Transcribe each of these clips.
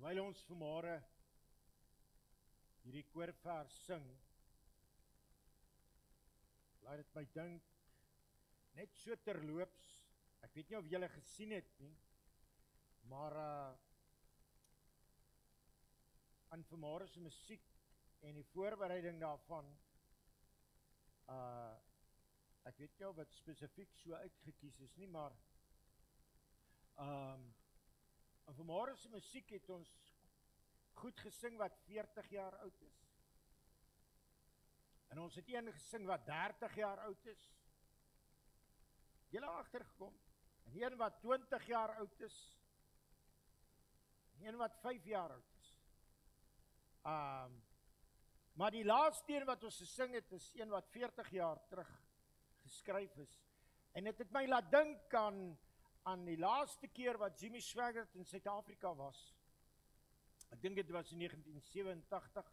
Terwyl ons vanmôre hierdie koorvers sing, laat dit my dink, net so terloops, ek weet nie of julle gesien het nie, maar aan vanmôre se musiek en die voorbereiding daarvan, ek weet nie of dit spesifiek so uitgekies is nie, maar aan vanmôre se musiek het ons goed gesing wat 40 jaar oud is. En ons het een gesing wat 30 jaar oud is. Julle agtergekom. En een wat 20 jaar oud is. En een wat 5 jaar oud is. Maar die laaste een wat ons gesing het is een wat 40 jaar terug geskryf is. En dit het my laat dink aan die laaste keer wat Jimmy Swaggart in Suid-Afrika was. Ek dink dit was in 1987.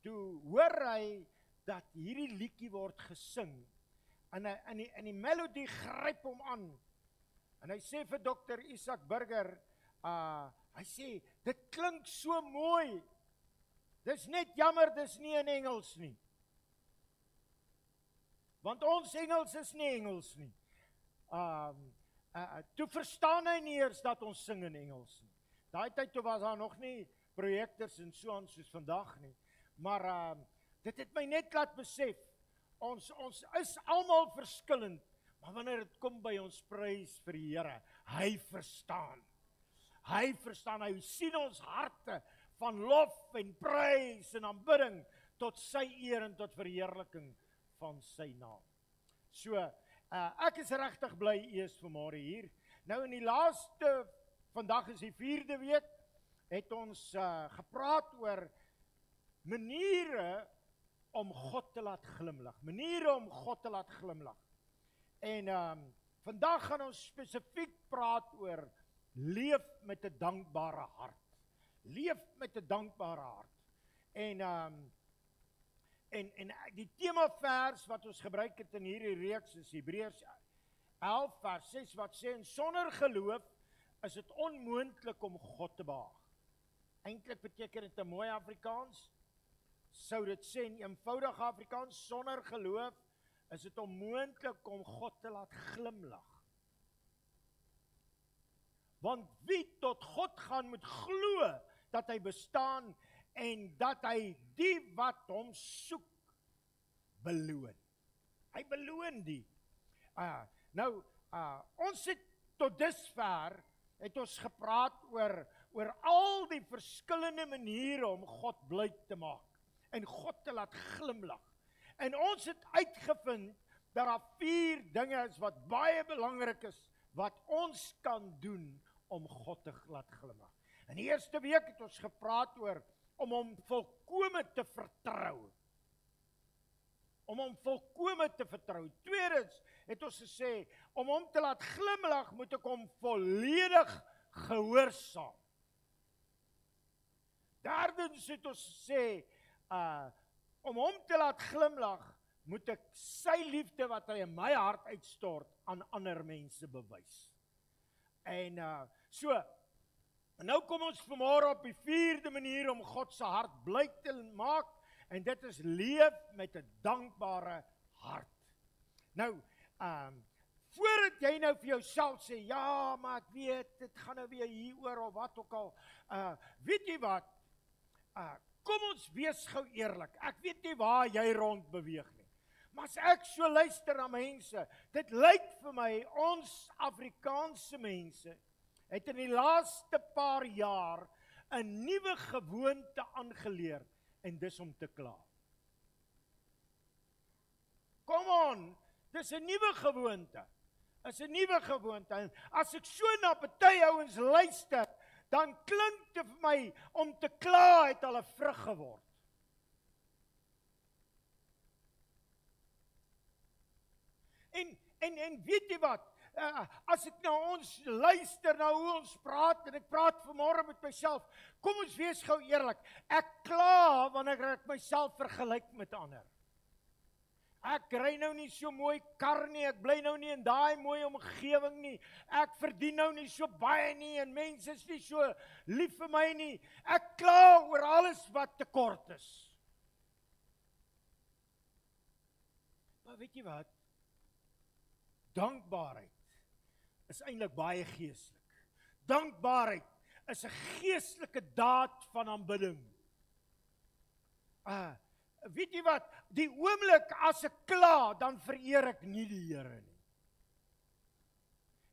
Toe hoor hy dat hierdie liedjie word gesing. En die melodie gryp hom aan. En hy sê vir Dr. Isak Burger, hy sê, dit klink so mooi. Dis net jammer, dis nie in Engels nie. Want ons Engels is nie Engels nie. Toe verstaan hy nie eers dat ons sing in Engels nie. Daai tyd toe was daar nog nie projektors en so aan soos vandag nie. Maar dit het my net laat besef, ons is almal verskillend, maar wanneer dit kom by ons prys vir die Here, hy verstaan. Hy verstaan, hy sien ons harte van lof en prys en aanbidding tot sy eer en tot verheerliking van sy naam. So, ek is regtig bly u is vanmôre hier. Nou in die laaste, vandag is die 4de week, het ons gepraat oor maniere om God te laat glimlag. Maniere om God te laat glimlag. En vandag gaan ons spesifiek praat oor leef met 'n dankbare hart. Leef met 'n dankbare hart. En die temavers wat ons gebruik het in hierdie reeks is Hebreërs 11 vers 6 wat sê, en sonder geloof is dit onmoontlik om God te behaag. Eintlik beteken dit in mooi Afrikaans, sou dit sê in eenvoudige Afrikaans, sonder geloof is dit onmoontlik om God te laat glimlag. Want wie tot God gaan moet glo dat hy bestaan en dat hy die wat hom soek beloon. Hy beloon die. Ons het tot dusver het ons gepraat oor al die verskillende maniere om God bly te maak en God te laat glimlag. En ons het uitgevind dat daar 4 dinge is wat baie belangrik is wat ons kan doen om God te laat glimlag. In die eerste week het ons gepraat oor om hom volkome te vertrou. Om hom volkome te vertrou. Tweedens het ons gesê, om hom te laat glimlag, moet ek hom volledig gehoorsaam. Derdens het ons gesê, om hom te laat glimlag, moet ek sy liefde wat hy in my hart uitstort, aan ander mense bewys. En nou kom ons vanmôre op die 4de manier om God se hart bly te maak, en dit is leef met 'n dankbare hart. Nou, voordat jy nou vir jouself sê, ja, maar ek weet, dit gaan nou weer hieroor of wat ook al, weet jy wat, kom ons wees gou eerlik, ek weet nie waar jy rond beweeg nie, maar as ek so luister na mense, dit lyk vir my, ons Afrikaanse mense, het in die laaste paar jaar 'n nuwe gewoonte aangeleer, en dis om te kla. Come on, dis 'n nuwe gewoonte. Is 'n nuwe gewoonte. En as ek so na party ouens luister, dan klink dit vir my om te kla het al 'n vrug geword. En weet jy wat? As ek nou ons luister na hoe ons praat, en ek praat vanmôre met myself, kom ons wees gou eerlik, ek kla wanneer ek myself vergelyk met ander. Ek ry nou nie so mooi kar nie, ek bly nou nie in daai mooi omgewing nie, ek verdien nou nie so baie nie, en mense is nie so lief vir my nie, ek kla oor alles wat tekort is. Maar weet jy wat? Dankbaarheid is eintlik baie geestelik. Dankbaarheid is 'n geestelike daad van aanbidding. Weet jy wat? Die oomblik as ek kla, dan vereer ek nie die Here nie.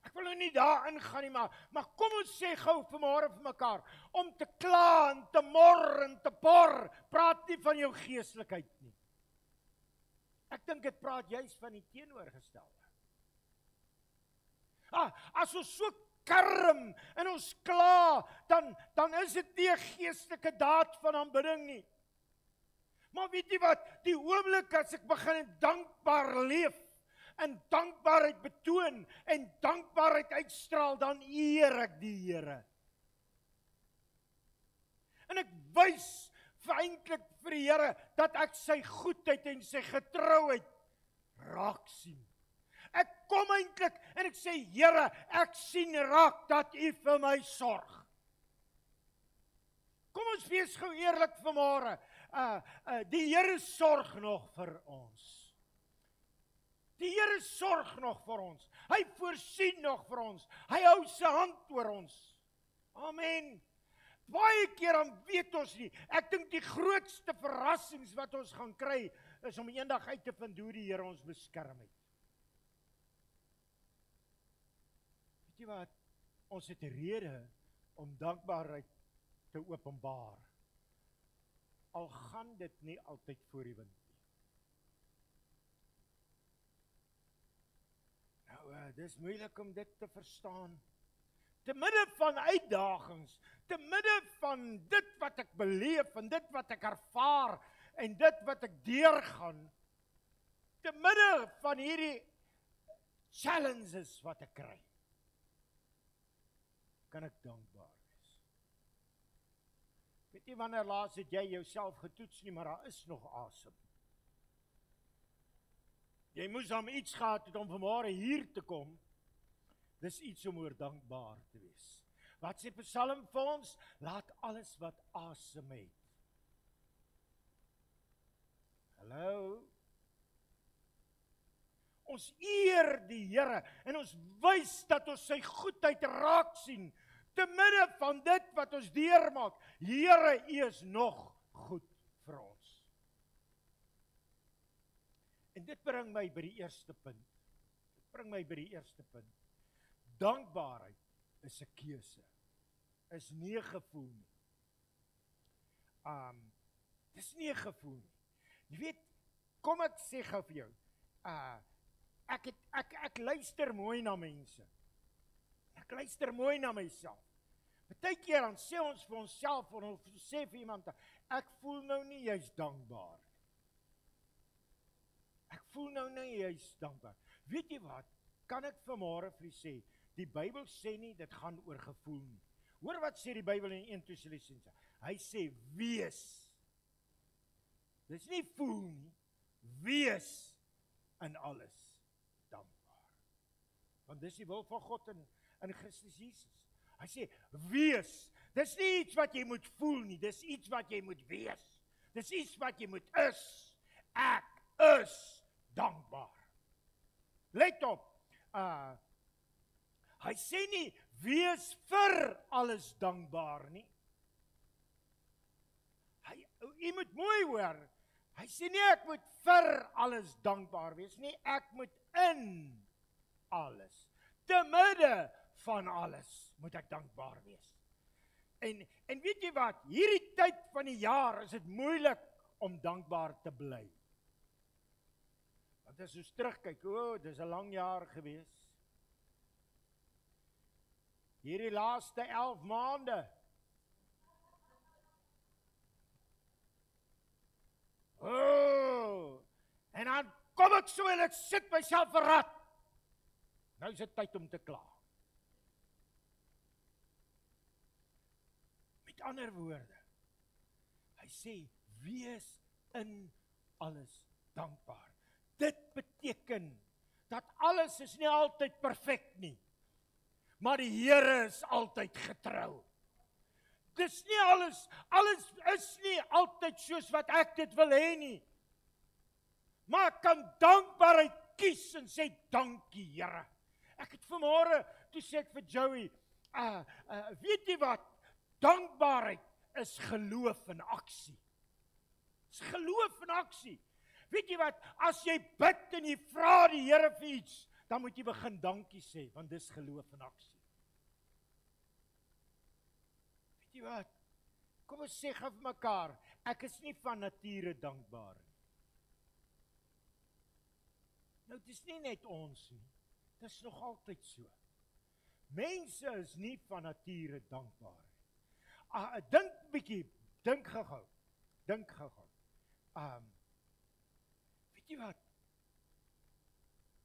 Ek wil nou nie daar ingaan nie, maar kom ons sê gou vanmôre vir mekaar, om te kla en te mor en te por, praat nie van jou geestelikheid nie. Ek dink dit praat juist van die teenoorgestelde. As ons so karm en ons kla, dan is dit nie 'n geestelike daad van aanbidding nie. Maar weet jy wat, die oomblik as ek begin dankbaar leef, en dankbaarheid betoon, en dankbaarheid uitstraal, dan eer ek die Here. En ek wys eintlik vir die Here, dat ek sy goedheid en sy getrouheid raak sien. Ek kom eintlik en ek sê, Here, ek sien raak dat U vir my sorg. Kom ons wees gou eerlik vanmôre. Die Here sorg nog vir ons. Die Here sorg nog vir ons. Hy voorsien nog vir ons. Hy hou sy hand oor ons. Amen. Baie keer dan weet ons nie. Ek dink die grootste verrassings wat ons gaan kry, is om eendag uit te vind hoe die Here ons beskerm het. Weet jy wat? Ons het 'n rede om dankbaarheid te openbaar. Al gaan dit nie altyd voor die wind nie. Nou, dis moeilik om dit te verstaan. Te midde van uitdagings, te midde van dit wat ek beleef, en dit wat ek ervaar, en dit wat ek deurgaan, te midde van hierdie challenges wat ek kry, kan ek dankbaar wees. Weet jy wanneer laas het jy jouself getoets nie, maar daar is nog asem. Jy moes dan iets gehad het om vanmôre hier te kom. Dis iets om oor dankbaar te wees. Wat sê Psalm vir ons? Laat alles wat asem het. Hallo? Ons eer die Here en ons wys dat ons sy goedheid raak sien, te midde van dit wat ons deurmaak. Here, U is nog goed vir ons. En dit bring my by die eerste punt. Dankbaarheid is 'n keuse. Is nie 'n gevoel nie. Dis nie 'n gevoel nie. Jy weet, kom ek sê gou vir jou. Ek luister mooi na mense. Ek luister mooi na myself. Partykeer dan sê ons vir onsself, of ons sê vir iemand, ek voel nou nie jy's dankbaar. Ek voel nou nie jy's dankbaar. Weet jy wat? Kan ek vanmôre vir u sê, die Bybel sê nie dit gaan oor gevoel nie. Hoor wat sê die Bybel in 1 Tessalonisense. Hy sê wees. Dis nie voel nie. Wees in alles dankbaar. Want dis die wil van God in Christus Jesus. Hy sê wees. Dis nie iets wat jy moet voel nie, dis iets wat jy moet wees. Dis iets wat jy moet is. Ek is dankbaar. Let op. Hy sê nie, wees vir alles dankbaar nie. Jy moet mooi hoor. Hy sê nie, ek moet vir alles dankbaar wees nie, ek moet in alles. Te midde van alles moet ek dankbaar wees. En weet jy wat, hierdie tyd van die jaar is dit moeilik om dankbaar te bly. Want as ons terugkyk, dis 'n lang jaar gewees. Hierdie laaste 11 maande. En dan kom ek so en ek sit myself verrad. Nou is dit tyd om te kla. Met ander woorde, hy sê, wees in alles dankbaar. Dit beteken dat alles is nie altyd perfek nie, maar die Here is altyd getrou. Dis nie alles is nie altyd soos wat ek dit wil hê nie. Maar ek kan dankbaarheid kies en sê dankie Here. Ek het vanmôre, toe sê ek vir Joey, weet jy wat? Dankbaarheid is geloof in aksie. Dis geloof in aksie. Weet jy wat? As jy bid en jy vra die Here vir iets, dan moet jy begin dankie sê, want dis geloof in aksie. Weet jy wat? Kom ons sê gou vir mekaar, ek is nie van nature dankbaar nie. Nou, dit is nie net ons nie. Dit is nog altyd so. Mense is nie van nature dankbaar nie. Dink bietjie, dink gou-gou. Weet jy wat?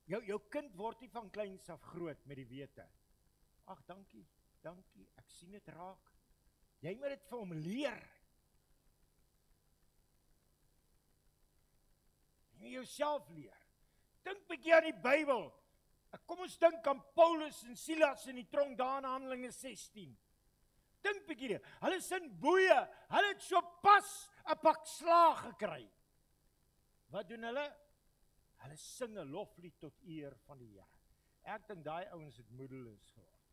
Jou kind word nie van kleins af groot met die wete. Ag, dankie, ek sien dit raak. Jy moet dit vir hom leer. Jy moet jouself leer. Dink bietjie aan die Bybel. Kom ons dink aan Paulus en Silas in die tronk daar in Handelinge 16. Dink bietjie, hulle is in boeye, hulle het so pas 'n pak slaag gekry. Wat doen hulle? Hulle sing 'n loflied tot eer van die Here. Ek dink daai ouens het moedeloos geword.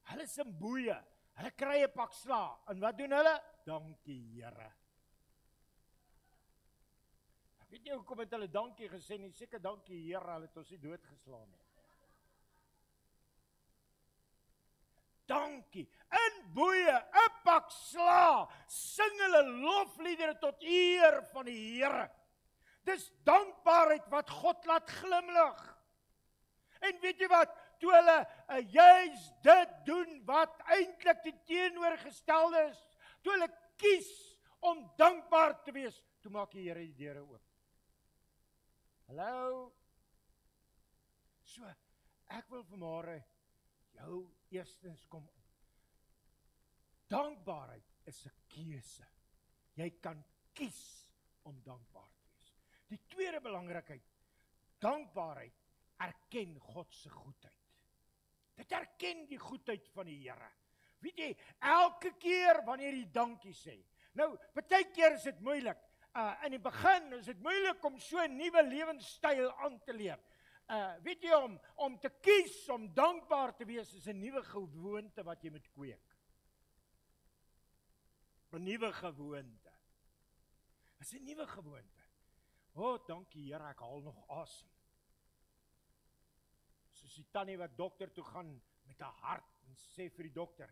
Hulle is in boeye, hulle kry 'n pak slaag, en wat doen hulle? Dankie Here. Ek weet nie hoekom het hulle dankie gesê nie, seker dankie Here, hulle het ons nie doodgeslaan nie. Dankie, in boeye, 'n pak slaag, sing hulle lofliedere tot eer van die Here. Dis dankbaarheid wat God laat glimlag. En weet jy wat, toe hulle juis dit doen wat eintlik die teenoorgestelde is, toe hulle kies om dankbaar te wees, toe maak die Here die deure oop. Hallo? So, ek wil vanmôre jou eerstens kom. Dankbaarheid is 'n keuse. Jy kan kies om dankbaar te wees. Die tweede belangrikheid, dankbaarheid erken God se goedheid. Dit erken die goedheid van die Here. Weet jy, elke keer wanneer jy dankie sê. Nou, baie keer is dit moeilik. In die begin is dit moeilik om so 'n nuwe lewenstyl aan te leer. Weet jy, om te kies om dankbaar te wees is 'n nuwe gewoonte wat jy moet kweek. 'n Nuwe gewoonte. Dis 'n nuwe gewoonte. Dankie Here, ek haal nog asem. Soos die tannie wat dokter toe gaan met 'n hart en sê vir die dokter,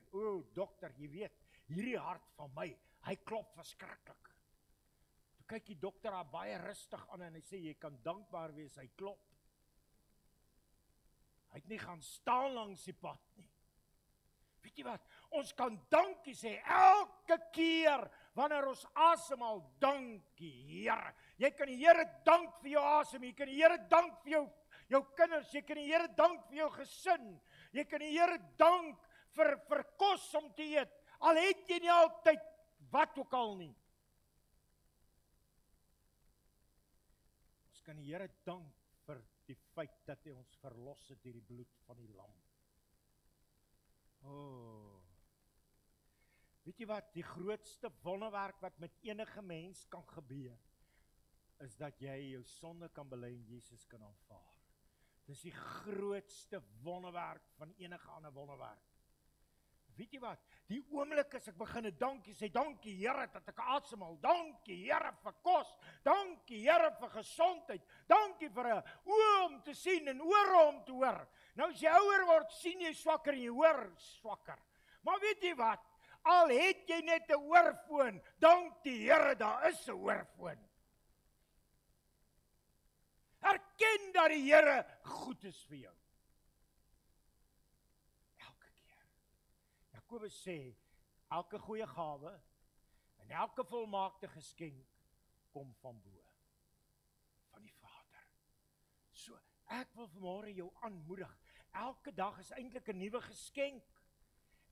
dokter, jy weet, hierdie hart van my, hy klop verskriklik. Toe kyk die dokter haar baie rustig aan en hy sê, jy kan dankbaar wees, hy klop. Hy het nie gaan staan langs die pad nie. Weet jy wat, ons kan dankie sê, elke keer wanneer ons asemhaal, dankie Here. Jy kan die Here dank vir jou asem, jy kan die Here dank vir jou kinders, jy kan die Here dank vir jou gesin, jy kan die Here dank vir kos om te eet, al het jy nie altyd wat ook al nie. Ons kan die Here dank vir die feit dat hy ons verlos het deur die bloed van die lam. Weet jy wat, die grootste wonderwerk wat met enige mens kan gebeur, is dat jy jou sonde kan bely en Jesus kan aanvaar. Dis die grootste wonderwerk van enige ander wonderwerk. Weet jy wat, die oomblik as ek begin dankie sê, dankie Here dat ek asemhaal, dankie Here vir kos, dankie Here vir gesondheid, dankie vir 'n oë om te sien en ore om te hoor. Nou as jy ouer word, sien jy swakker en jy hoor swakker. Maar weet jy wat, al het jy net 'n oorfoon, dankie Here, daar is 'n oorfoon. Erken dat die Here goed is vir jou. Elke keer. Jakobus sê, elke goeie gawe en elke volmaakte geskenk kom van bo, van die Vader. So, ek wil vanmôre jou aanmoedig. Elke dag is eintlik 'n nuwe geskenk.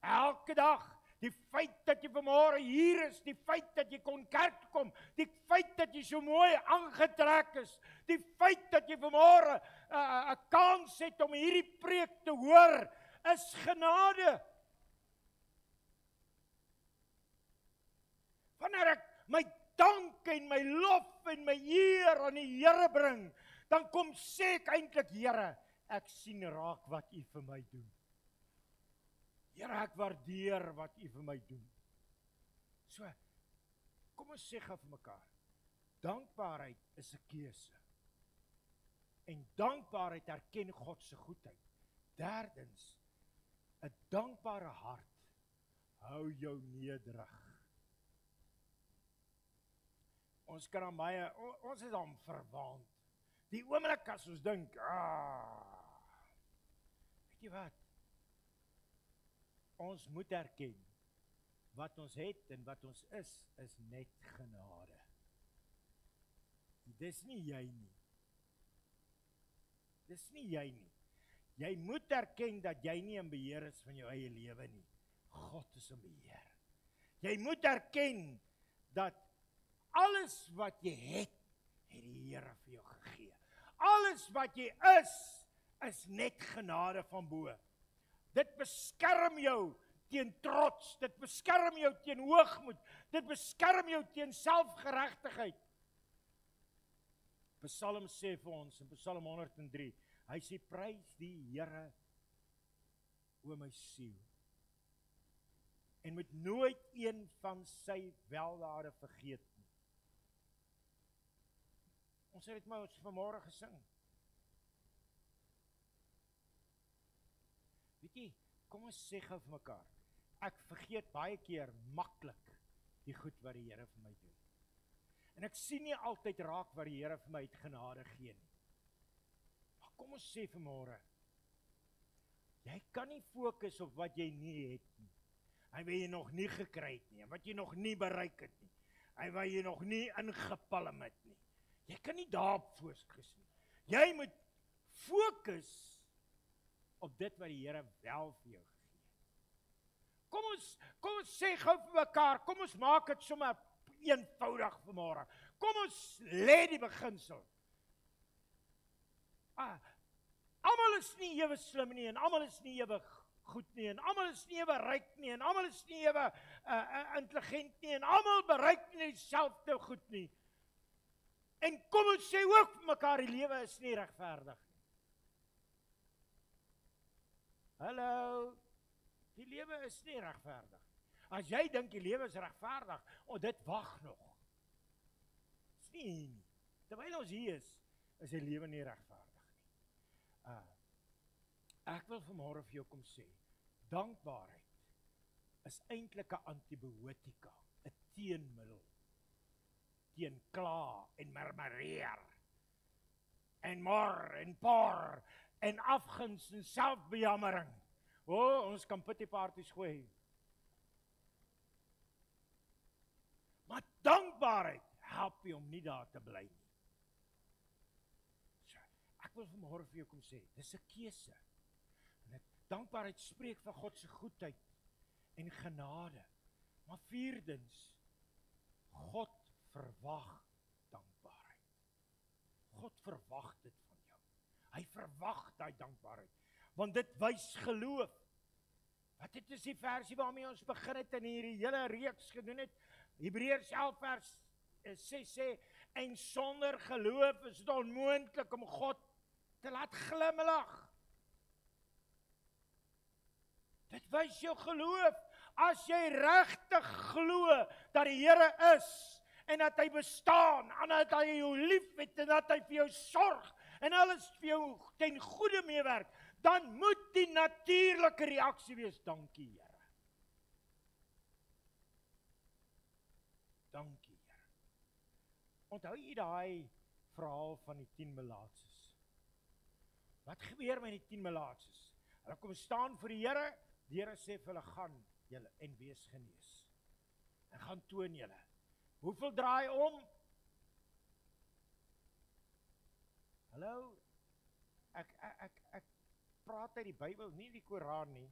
Elke dag, Die feit dat jy vanmôre hier is, die feit dat jy kon kerk toe kom, die feit dat jy so mooi aangetrek is, die feit dat jy vanmôre 'n kans het om hierdie preek te hoor, is genade. Wanneer ek my dank en my lof en my eer aan die Here bring, dan kom sê ek eintlik, Here, ek sien raak wat U vir my doen. Here, ek waardeer wat U vir my doen. So, kom ons sê gou vir mekaar, dankbaarheid is 'n keuse. En dankbaarheid erken God se goedheid. Derdens, 'n dankbare hart hou jou nederig. Ons kan aan baie, ons is aan verwaand. Die oomblik as ons dink, weet jy wat? Ons moet erken, wat ons het en wat ons is net genade. Dis nie jy nie. Dis nie jy nie. Jy moet erken dat jy nie in beheer is van jou eie lewe nie. God is in beheer. Jy moet erken dat alles wat jy het die Here vir jou gegee. Alles wat jy is net genade van bo. Dit beskerm jou teen trots, dit beskerm jou teen hoogmoed, dit beskerm jou teen selfgeregtigheid. Psalm sê vir ons in Psalm 103, hy sê prys die Here o my siel en moet nooit een van sy weldade vergeet nie. Ons het dit maar ons vanmôre gesing. Weet jy, kom ons sê gou vir mekaar, ek vergeet baie keer maklik die goed wat die Here vir my doen. En ek sien nie altyd raak wat die Here vir my het genade gee nie. Maar kom ons sê vanmôre, jy kan nie fokus op wat jy nie het nie. En wat jy nog nie gekry het nie, en wat jy nog nie bereik het nie, en wat jy nog nie ingepalm het nie. Jy kan nie daarop fokus nie. Jy moet fokus op dit wat die Here wel vir jou gegee het. Kom ons sê gou vir mekaar, kom ons maak dit sommer eenvoudig vanmôre. Kom ons lê die beginsel. Almal is nie ewe slim nie, en almal is nie ewe goed nie, en almal is nie ewe ryk nie, en almal is nie ewe intelligent nie, en almal bereik nie dieselfde goed nie. En kom ons sê ook vir mekaar, die lewe is nie regverdig nie. Hallo, die lewe is nie regverdig. As jy dink die lewe is regverdig, dit wag nog. Dis nie hier nie. Terwyl ons hier is die lewe nie regverdig nie. Ek wil vanmôre vir jou kom sê, dankbaarheid is eintlik 'n antibiotika, 'n teenmiddel teen kla en murmureer en mor en por en afguns en selfbejammering. Ons kan pity-parties gooi. Maar dankbaarheid help jy om nie daar te bly nie. So, ek wil vanmôre vir jou kom sê, dis 'n keuse. Dankbaarheid spreek van God se goedheid en genade. Maar vierdens, God verwag dankbaarheid. God verwag dit van jou. Hy verwag daai dankbaarheid, want dit wys geloof. Wat dit is die versie waarmee ons begin het en hierdie hele reeks gedoen het. Hebreërs 11 vers 6 sê, en sonder geloof is dit onmoontlik om God te laat glimlag. Dit wys jou geloof. As jy regtig glo dat die Here is, en dat hy bestaan, en dat hy jou lief het, en dat hy vir jou sorg, en alles vir jou ten goeie meewerk, dan moet die natuurlike reaksie wees, dankie Here. Dankie Here. Onthou jy daai verhaal van die 10 melaatses? Wat gebeur met die 10 melaatses? Hulle kom staan voor die Here, die Here sê vir hulle, gaan julle en wees genees. En gaan toon julle. Hoeveel draai om? Hallo? Ek praat uit die Bybel, nie die Koran nie.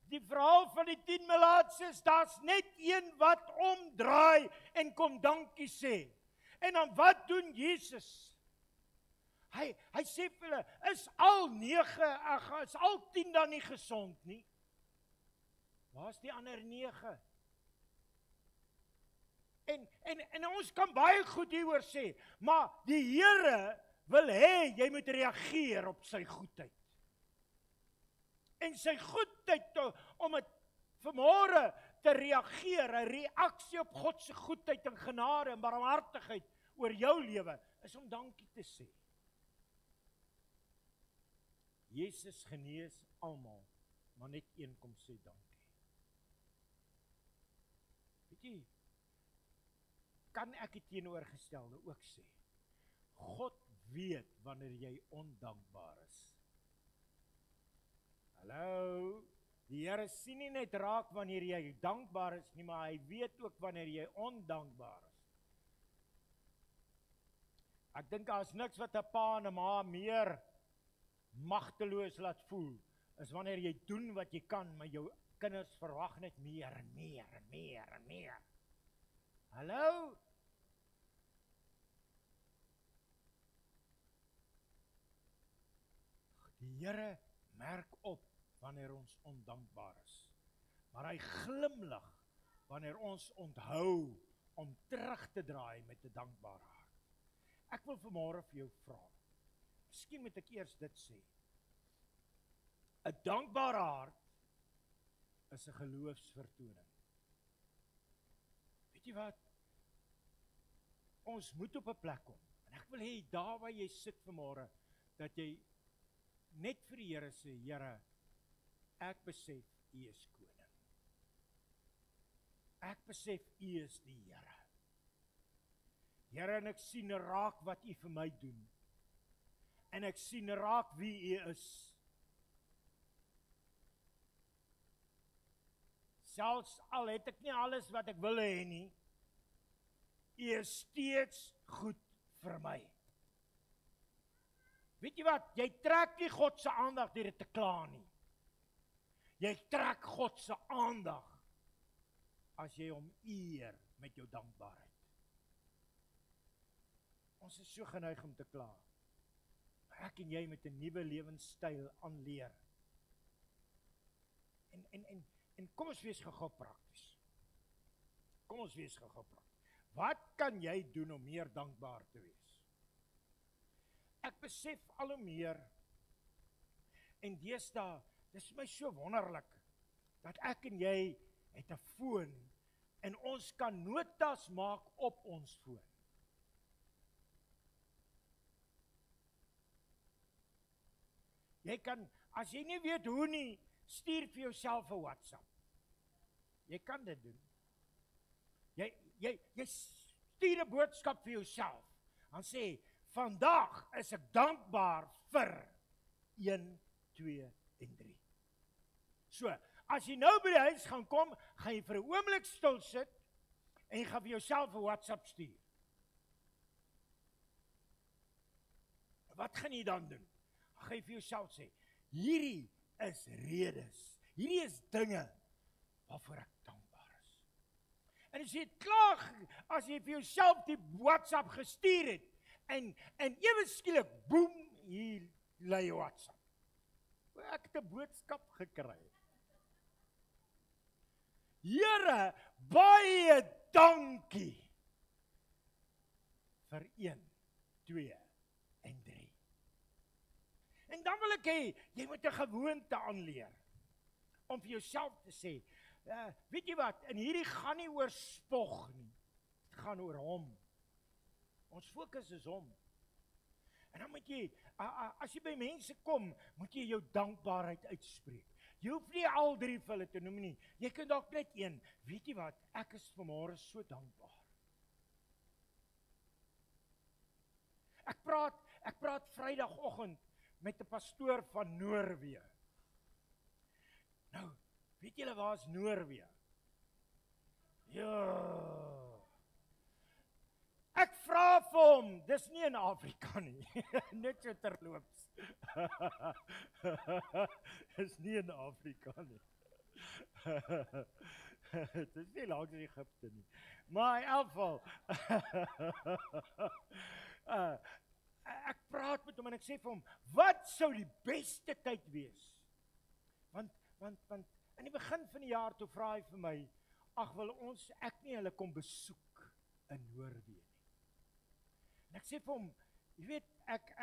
die verhaal van die 10 melaatses, daar's net een wat omdraai en kom dankie sê. En dan wat doen Jesus? Hy sê vir hulle, is al 9, is al 10 dan nie gesond nie? Waar's die ander 9? En ons kan baie goed hieroor sê, maar die Here wil hê jy moet reageer op sy goedheid. En sy goedheid om het vanmôre te reageer, 'n reaksie op God se goedheid en genade en barmhartigheid oor jou lewe, is om dankie te sê. Jesus genees almal, maar net een kom sê dankie. Weet jy, kan ek die teenoorgestelde ook sê? God weet wanneer jy ondankbaar is. Hallo, die Here sien nie net raak wanneer jy dankbaar is nie, maar hy weet ook wanneer jy ondankbaar is. Ek dink daar is niks wat 'n pa en 'n ma meer magteloos laat voel, is wanneer jy doen wat jy kan, maar jou kinders verwag net meer en meer en meer en meer. Hallo? Die Here merk op wanneer ons ondankbaar is. Maar hy glimlag wanneer ons onthou om terug te draai met 'n dankbare hart. Ek wil vanmôre vir jou vra. Miskien moet ek eers dit sê. 'n Dankbare hart is 'n geloofsvertoning. Weet jy wat? Ons moet op 'n plek kom. En ek wil hê daar waar jy sit vanmôre, dat jy net vir die Here sê, Here, ek besef U is koning. Ek besef U is die Here. Here, en ek sien raak wat U vir my doen. En ek sien raak wie U is. Selfs al het ek nie alles wat ek wil hê nie, U is steeds goed vir my. Weet jy wat? Jy trek nie God se aandag deur dit te kla nie. Jy trek God se aandag as jy hom eer met jou dankbaarheid. Ons is so geneig om te kla. Maar ek en jy moet 'n nuwe lewenstyl aanleer. En kom ons wees gou prakties. Kom ons wees gou prakties. Wat kan jy doen om meer dankbaar te wees? Ek besef al hoe meer, en deesdae, dis vir my so wonderlik, dat ek en jy het 'n foon, en ons kan notas maak op ons foon. Jy kan, as jy nie weet hoe nie, stuur vir jouself 'n WhatsApp. Jy kan dit doen. Jy stuur 'n boodskap vir jouself, dan sê, vandag is ek dankbaar vir 1, 2 en 3. So, as jy nou by die huis gaan kom, gaan jy vir 'n oomblik stil sit, en jy gaan vir jouself 'n WhatsApp stuur. Wat gaan jy dan doen? Gaan jy vir jouself sê, hierdie is redes, hierdie is dinge waarvoor ek dankbaar is. En as jy het klaar, as jy vir jouself die WhatsApp gestuur het, en ewe skielik, boem, hier lê jou WhatsApp. Ek het 'n boodskap gekry. Here, baie dankie vir 1, 2 en 3. En dan wil ek hê, jy moet 'n gewoonte aanleer, om vir jouself te sê, weet jy wat, en hierdie gaan nie oor spog nie, dit gaan oor hom. Ons fokus is hom. En dan moet jy, as jy by mense kom, moet jy jou dankbaarheid uitspreek. Jy hoef nie al 3 vir hulle te noem nie, jy kan dalk net een. Weet jy wat, ek is vanmôre so dankbaar. Ek praat Vrydagoggend met 'n pastoor van Noorwe. Nou, weet julle waar is Noorwe? Ja. Ek vra vir hom, dis nie in Afrika nie, net so terloops. Dis nie in Afrika nie. Het is nie langs Egipte nie. Maar in elk geval, ek praat met hom en ek sê vir hom, wat sou die beste tyd wees? Want in die begin van die jaar toe vra hy vir my, ag wil ek nie hulle kom besoek in Noorwe nie. En ek sê vir hom, jy weet, ek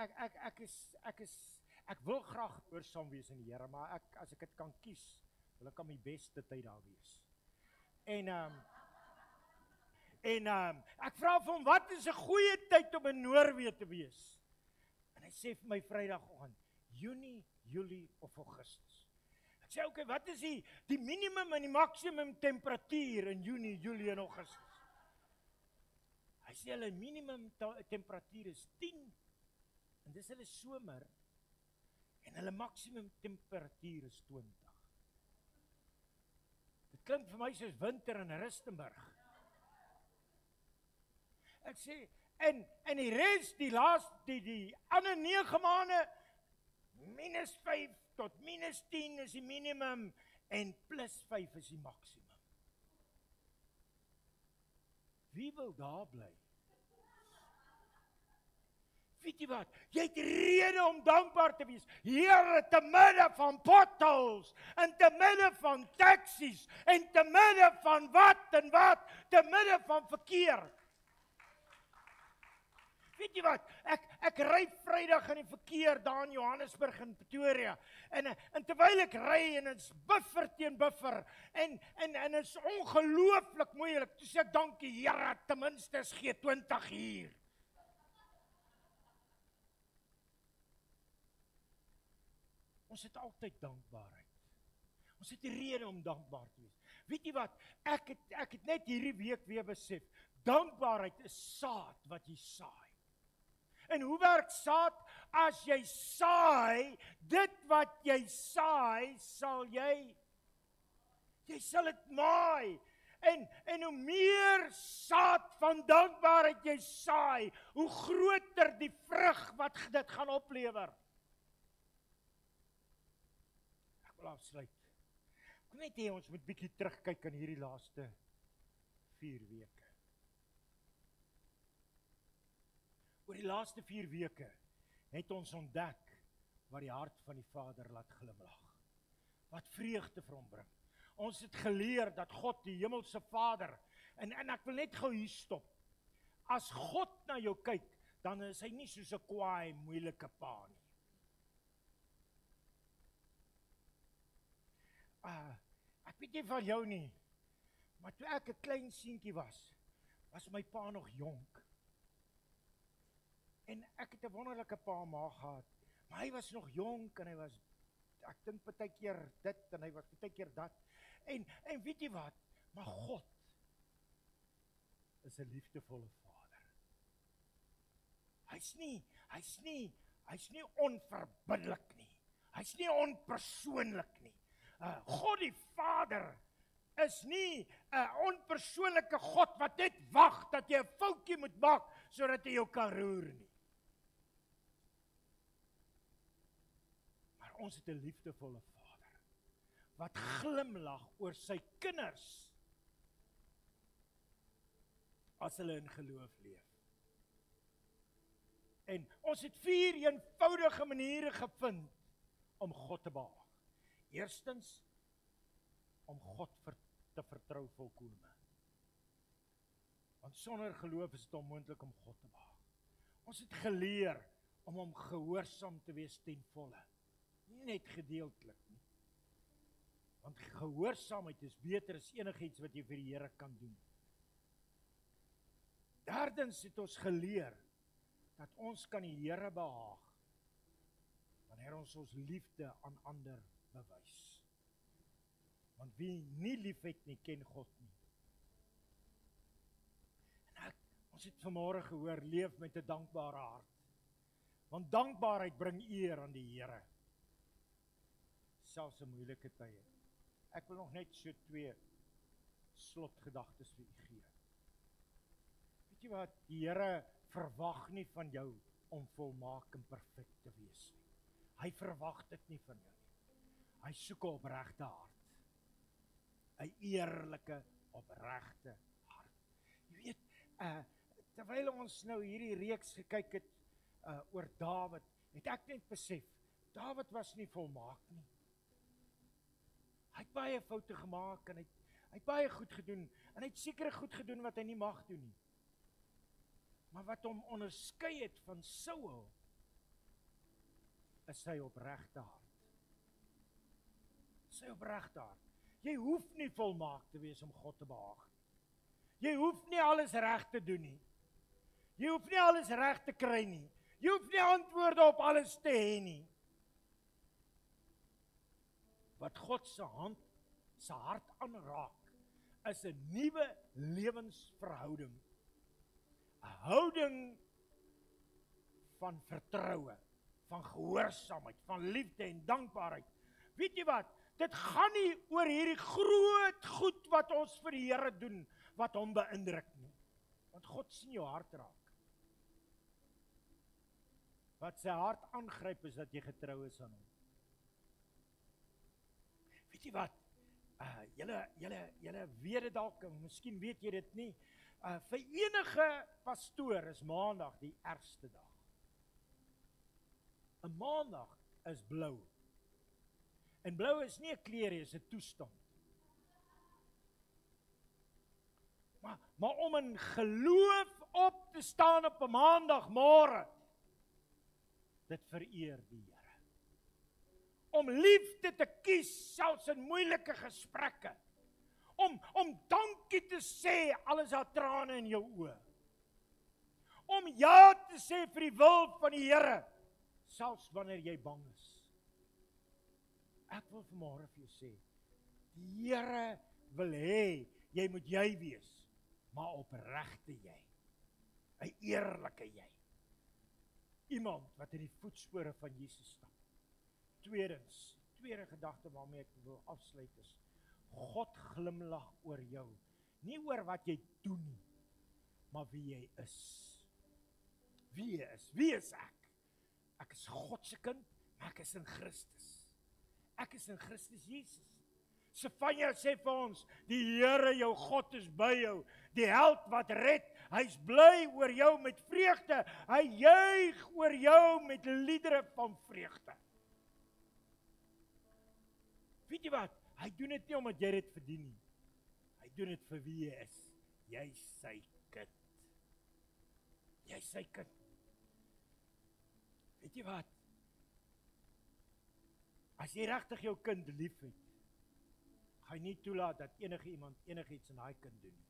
wil graag gehoorsaam wees in die Here, maar as ek dit kan kies, wil ek aan my beste tyd daar wees. En ek vra vir hom, wat is 'n goeie tyd om in Noorwe te wees? En hy sê vir my Vrydagoggend, Junie, Julie of Augustus. Ek sê, okay, wat is die minimum en die maksimum temperatuur in Junie, Julie en Augustus? Hy sê, hulle minimum temperatuur is 10, en dis hulle somer, en hulle maksimum temperatuur is 20. Dit klink vir my soos winter in Rustenburg. Ek sê, en die res, die ander 9 maande, -5 tot -10 is die minimum, en +5 is die maksimum. Wie wil daar bly? Weet jy wat? Jy het rede om dankbaar te wees. Here, te midde van potholes, en te midde van taxis, en te midde van wat, te midde van verkeer. Weet jy wat, ek ry Vrydag in die verkeer daar in Johannesburg en Pretoria, en terwyl ek ry, en it's buffer teen buffer, en it's ongelooflik moeilik, toe sê ek, dankie Here, ten minste is G20 hier. Ons het altyd dankbaarheid. Ons het die rede om dankbaar te wees. Weet jy wat, ek het net hierdie week weer besef, dankbaarheid is saad wat jy saai. En hoe werk saad? As jy saai, dit wat jy saai, sal jy sal dit maai. En hoe meer saad van dankbaarheid jy saai, hoe groter die vrug wat dit gaan oplewer. Ek wil afsluit. Ek wil net hê ons moet bietjie terugkyk aan hierdie laaste 4 weke. Oor die laaste 4 weke het ons ontdek wat die hart van die Vader laat glimlag. Wat vreugde vir hom bring. Ons het geleer dat God die hemelse Vader, en ek wil net gou hier stop. As God na jou kyk, dan is hy nie soos 'n kwaai, moeilike pa nie. Ek weet nie van jou nie, maar toe ek 'n klein seentjie was my pa nog jonk. En ek het 'n wonderlike pa en ma gehad, maar hy was nog jonk en hy was, ek dink partykeer dit en hy was partykeer dat. En weet jy wat? Maar God is 'n liefdevolle Vader. Hy's nie onverbiddelik nie. Hy's nie onpersoonlik nie. God die Vader is nie 'n onpersoonlike God wat net wag dat jy 'n foutjie moet maak sodat hy jou kan roer nie. Maar ons het 'n liefdevolle Vader wat glimlag oor sy kinders as hulle in geloof leef. En ons het 4 eenvoudige maniere gevind om God te behaag. Eerstens, om God te vertrou volkome. Want sonder geloof is dit onmoontlik om God te behaag. Ons het geleer om hom gehoorsaam te wees ten volle. Nie net gedeeltelik nie. Want gehoorsaamheid is beter as enigiets wat jy vir die Here kan doen. Derdens het ons geleer dat ons kan die Here behaag wanneer ons liefde aan ander bewys. Want wie nie lief het nie, ken God nie. En ons het vanmôre gehoor, leef met 'n dankbare hart. Want dankbaarheid bring eer aan die Here. Selfs in moeilike tye. Ek wil nog net so 2 slotgedagtes vir u gee. Weet jy wat? Die Here verwag nie van jou om volmaak en perfek te wees nie. Hy verwag dit nie van jou nie. Hy soek 'n opregte hart. 'n eerlike, opregte hart. Jy weet, terwyl ons nou hierdie reeks gekyk het oor Dawid, het ek net besef, Dawid was nie volmaak nie. Hy het baie foute gemaak en hy het baie goed gedoen en hy het sekere goed gedoen wat hy nie mag doen nie. Maar wat hom onderskei het van Saul is sy opregte hart. Sy opregte hart. Jy hoef nie volmaak te wees om God te behaag. Jy hoef nie alles reg te doen nie. Jy hoef nie alles reg te kry nie. Jy hoef nie antwoorde op alles te hê nie. Wat God se hart aanraak, is 'n nuwe lewensverhouding. 'n Houding van vertroue, van gehoorsaamheid, van liefde en dankbaarheid. Weet jy wat? Dit gaan nie oor hierdie groot goed wat ons vir die Here doen, wat hom beïndruk nie. Want God sien jou hart raak. Wat sy hart aangryp is dat jy getrou is aan hom. Weet jy wat? Julle weet dit dalk, miskien weet jy dit nie. Vir enige pastoor is Maandag die ergste dag. 'n Maandag is blou. En blou is nie 'n kleur nie, is 'n toestand. Maar om in geloof op te staan op 'n maandagmôre, dit vereer die Here. Om liefde te kies, selfs in moeilike gesprekke. Om dankie te sê, al is daar trane in jou oë. Om ja te sê vir die wil van die Here, selfs wanneer jy bang is. Ek wil vanmôre vir jou sê, die Here wil hê, jy moet jy wees, maar opregte jy. 'n Eerlike jy. Iemand wat in die voetspore van Jesus stap. Tweede gedagte waarmee ek wil afsluit is, God glimlag oor jou. Nie oor wat jy doen nie, maar wie jy is. Wie jy is. Wie is ek? Ek is God se kind, maar ek is in Christus. Ek is in Christus Jesus. Sefanja sê vir ons, die Here jou God is by jou. Die held wat red, hy's bly oor jou met vreugde. Hy juig oor jou met liedere van vreugde. Weet jy wat? Hy doen dit nie omdat jy dit verdien nie. Hy doen dit vir wie jy is. Jy's sy kind. Jy's sy kind. Weet jy wat? As jy regtig jou kind liefhet, gaan jy nie toelaat dat enige iemand enigiets aan daai kind doen nie.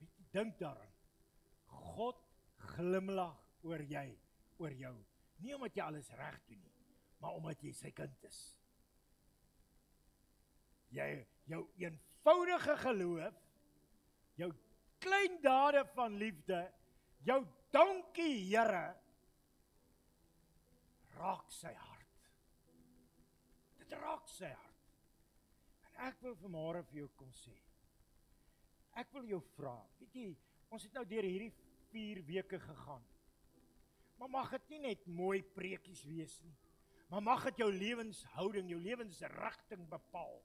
Weet jy, dink daaraan. God glimlag oor jou. Nie omdat jy alles reg doen nie, maar omdat jy sy kind is. Jou eenvoudige geloof, jou klein dade van liefde, jou dankie Here, raak sy hart. Dit raak sy hart. En ek wil vanmôre vir jou kom sê, ek wil jou vra, weet jy, ons het nou deur hierdie 4 weke gegaan, maar mag dit nie net mooi preekies wees nie, maar mag dit jou lewenshouding, jou lewensrigting bepaal.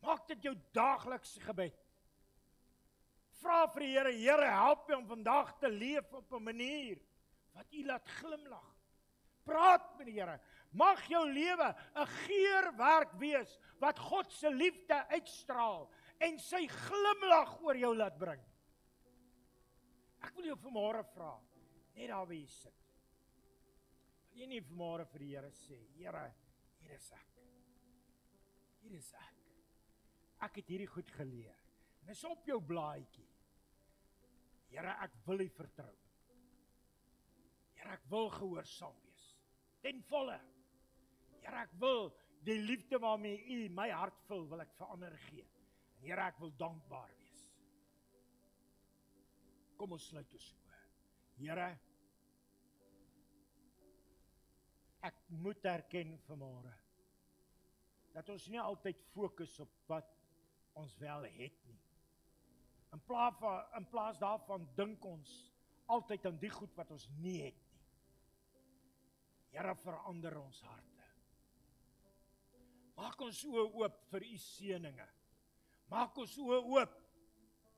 Maak dit jou daaglikse gebed. Vra vir die Here, Here, help my om vandag te leef op 'n manier wat U laat glimlag. Praat met die Here. Mag jou lewe 'n geurwerk wees wat God se liefde uitstraal en sy glimlag oor jou laat bring. Ek wil jou vanmôre vra, net daar waar jy sit. Wil jy nie vanmôre vir die Here sê, Here, hier is ek. Hier is ek. Ek het hierdie goed geleer. En is op jou blaadjie. Here, ek wil U vertrou. Here, ek wil gehoorsaam wees. Ten volle. Here, ek wil die liefde waarmee U my hart vul, wil ek vir ander gee. En Here, ek wil dankbaar wees. Kom ons sluit ons oë. Here, ek moet erken vanmôre dat ons nie altyd fokus op wat ons wel het nie. In plaas daarvan dink ons altyd aan die goed wat ons nie het nie. Here, verander ons harte. Maak ons oë oop vir u seëninge. Maak ons oë oop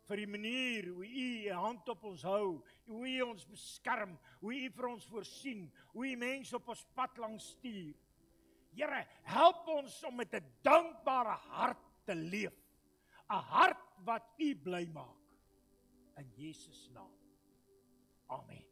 vir die manier hoe u 'n hand op ons hou, hoe u ons beskerm, hoe u vir ons voorsien, hoe u mense op ons pad langs stuur. Here, help ons om met 'n dankbare hart te leef. 'n Hart wat u bly maak. In Jesus naam. Amen.